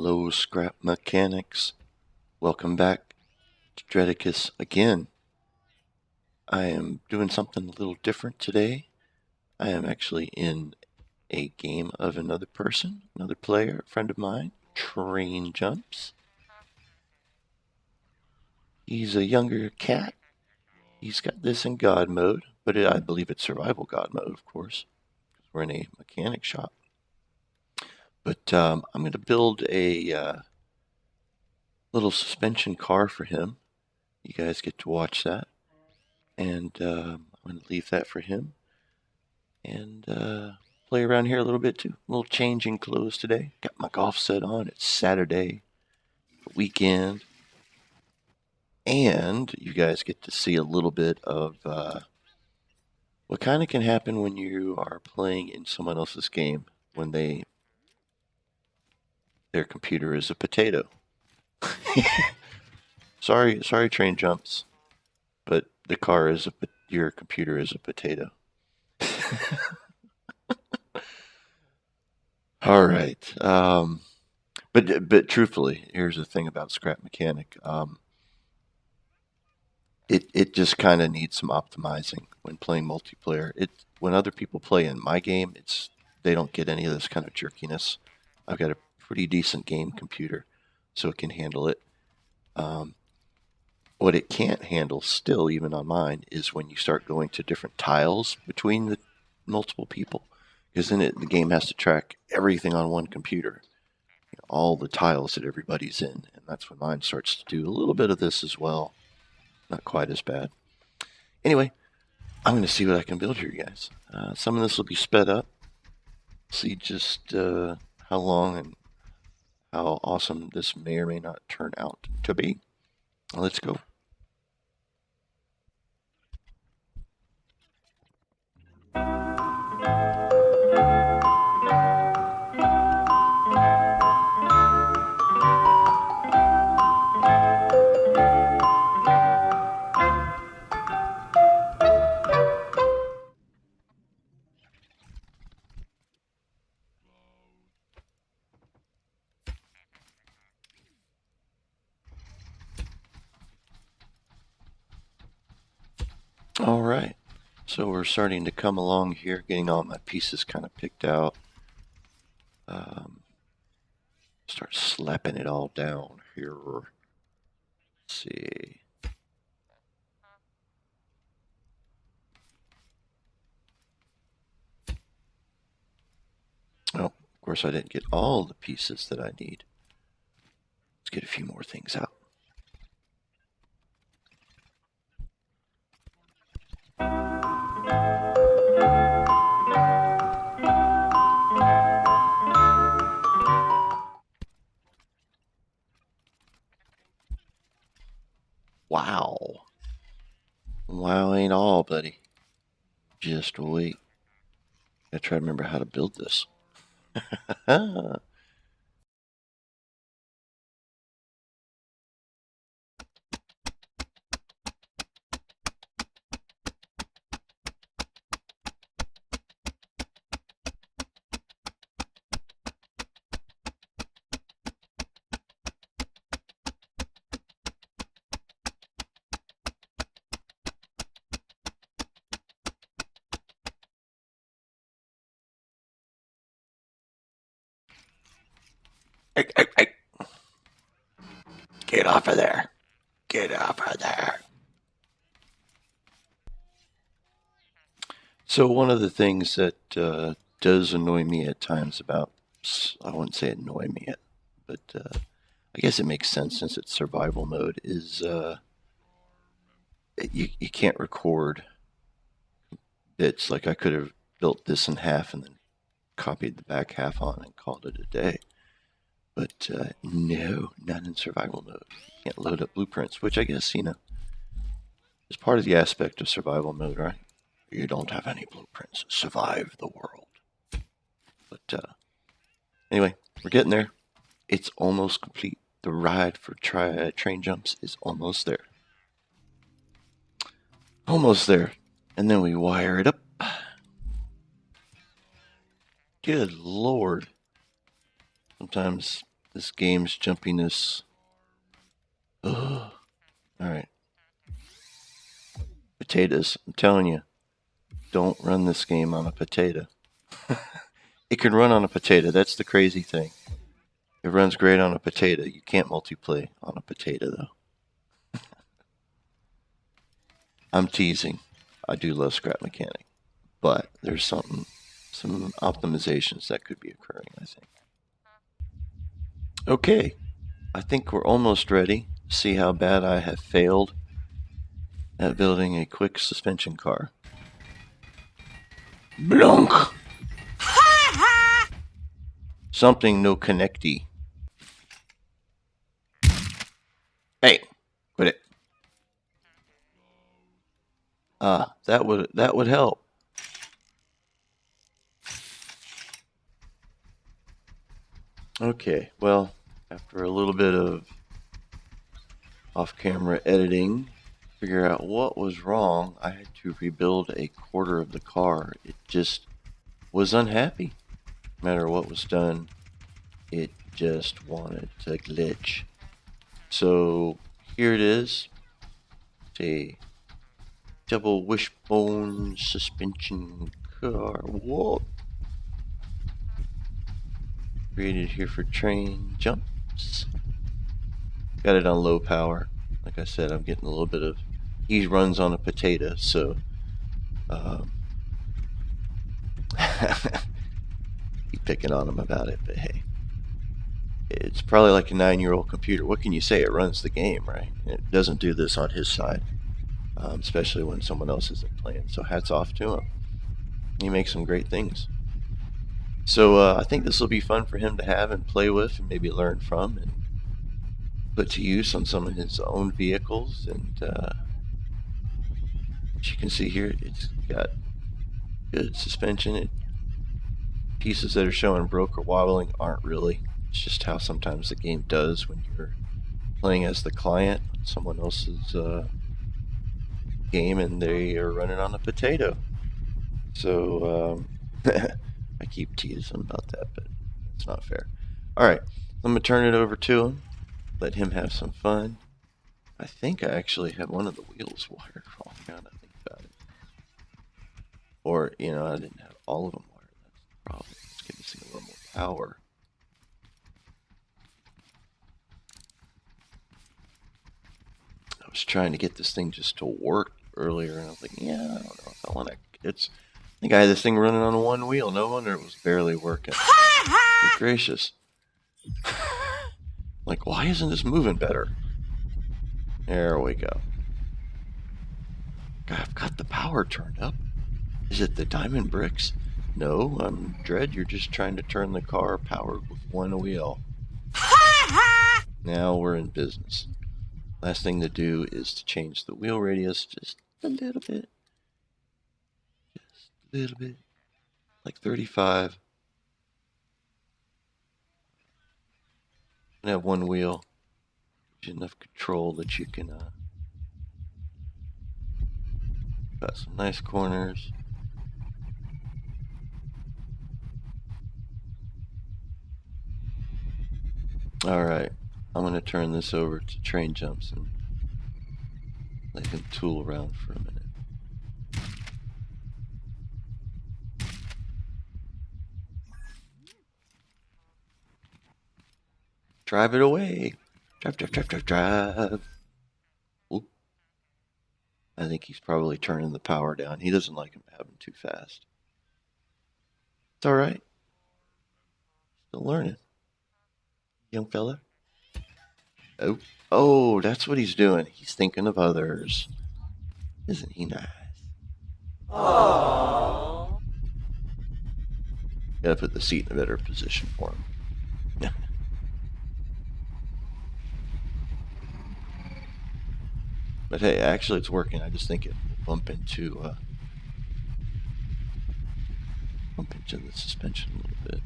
Hello, Scrap Mechanics. Welcome back to Dreadicus again. I am doing something a little different today. I am actually in a game of another person, another player, a friend of mine, Trainjumps. He's a younger cat. He's got this in God mode, but I believe it's survival God mode, of course. We're in a mechanic shop. But I'm going to build a little suspension car for him. You guys get to watch that. And I'm going to leave that for him. And play around here a little bit too. A little changing clothes today. Got my golf set on. It's Saturday, weekend. And you guys get to see a little bit of what kind of can happen when you are playing in someone else's game when their computer is a potato. sorry, Trainjumps, but the car is your computer is a potato. All right. But truthfully, here's the thing about Scrap Mechanic. It just kind of needs some optimizing when playing multiplayer. When other people play in my game, they don't get any of this kind of jerkiness. I've got a pretty decent game computer, so it can handle it. What it can't handle still, even on mine, is when you start going to different tiles between the multiple people, because then the game has to track everything on one computer, all the tiles that everybody's in, and that's when mine starts to do a little bit of this as well. Not quite as bad. Anyway, I'm going to see what I can build here, guys. Some of this will be sped up. See just how long and how awesome this may or may not turn out to be. Let's go. All right, so we're starting to come along here, getting all my pieces kind of picked out. Start slapping it all down here. Let's see. Oh, of course I didn't get all the pieces that I need. Let's get a few more things out. Wow. Wow ain't all, buddy. Just wait. I try to remember how to build this. Hey. Get off of there. Get off of there. So one of the things that does annoy me at times about, I wouldn't say annoy me, but I guess it makes sense since it's survival mode, is you can't record bits. Like I could have built this in half and then copied the back half on and called it a day. But no, not in survival mode. You can't load up blueprints, which I guess, is part of the aspect of survival mode, right? You don't have any blueprints. Survive the world. But anyway, we're getting there. It's almost complete. The ride for Trainjumps is almost there. Almost there. And then we wire it up. Good Lord. Sometimes This game's jumpiness. Ugh. All right. Potatoes. I'm telling you, don't run this game on a potato. It can run on a potato. That's the crazy thing. It runs great on a potato. You can't multiplay on a potato, though. I'm teasing. I do love Scrap Mechanic, but there's some optimizations that could be occurring, I think. Okay, I think we're almost ready to see how bad I have failed at building a quick suspension car. Blunk! Something no connecty. Hey, quit it. That would help. Okay, well, after a little bit of off-camera editing, figure out what was wrong, I had to rebuild a quarter of the car. It just was unhappy. No matter what was done, it just wanted to glitch. So here it is. It's a double wishbone suspension car. Whoa! Created here for Trainjumps. Got it on low power. Like I said, I'm getting a little bit of... He runs on a potato, so... keep picking on him about it, but hey. It's probably like a 9-year-old computer. What can you say? It runs the game, right? It doesn't do this on his side. Especially when someone else isn't playing. So hats off to him. He makes some great things. So I think this will be fun for him to have and play with and maybe learn from and put to use on some of his own vehicles. And as you can see here, it's got good suspension. Pieces that are showing broke or wobbling aren't really. It's just how sometimes the game does when you're playing as the client on someone else's game and they are running on a potato. So I keep teasing about that, but it's not fair. Alright, I'm going to turn it over to him, let him have some fun. I think I actually had one of the wheels wired wrong now that I think about it. Or, I didn't have all of them wired. That's the problem. Let's give this thing a little more power. I was trying to get this thing just to work earlier, and I was like, yeah, I don't know if I want to. I think I had this thing running on one wheel. No wonder it was barely working. Good gracious. Like, why isn't this moving better? There we go. God, I've got the power turned up. Is it the diamond bricks? No, I'm Dread. You're just trying to turn the car powered with one wheel. Now we're in business. Last thing to do is to change the wheel radius just a little bit. Just a little bit. Like 35. And have one wheel. Gives you enough control that you can got some nice corners. Alright, I'm going to turn this over to Trainjumps and let him tool around for a minute. Drive it away! Drive, drive, drive, drive, drive! Oop. I think he's probably turning the power down. He doesn't like him having too fast. It's alright. Still learning. Young fella. Oh, that's what he's doing. He's thinking of others. Isn't he nice? Aww. Gotta put the seat in a better position for him. But hey, actually it's working. I just think it will bump into the suspension a little bit.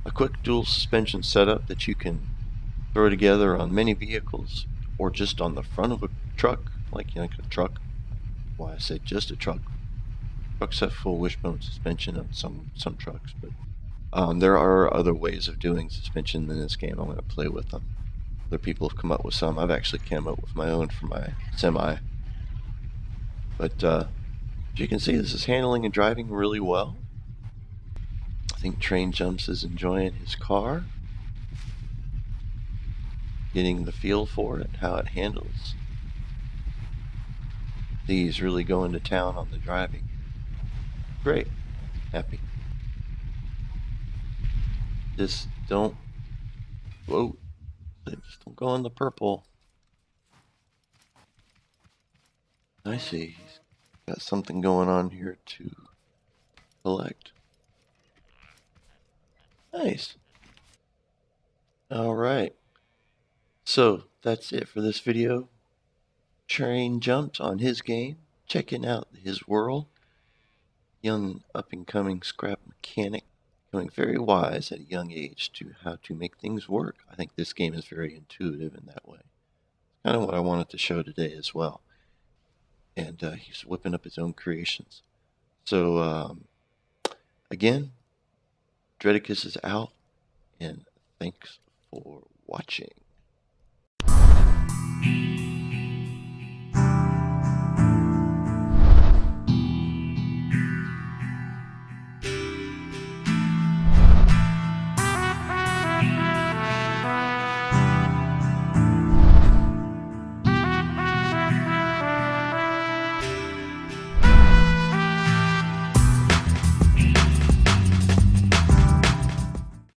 A quick dual suspension setup that you can throw together on many vehicles or just on the front of a truck, like a truck. Why I say just a truck. Trucks have full wishbone suspension on some trucks, but There are other ways of doing suspension in this game. I'm going to play with them. Other people have come up with some. I've actually come up with my own for my semi. But as you can see, this is handling and driving really well. I think Trainjumps is enjoying his car, getting the feel for it, how it handles. He's really going to town on the driving. Great. Happy. Just don't. Whoa. Just don't go in the purple. I see. He's got something going on here to collect. Nice. Alright. So that's it for this video. Trainjumps on his game. Checking out his world. Young up and coming scrap mechanic. Becoming very wise at a young age to how to make things work. I think this game is very intuitive in that way. Kind of what I wanted to show today as well. And he's whipping up his own creations. So again, Dreadicus is out, and thanks for watching.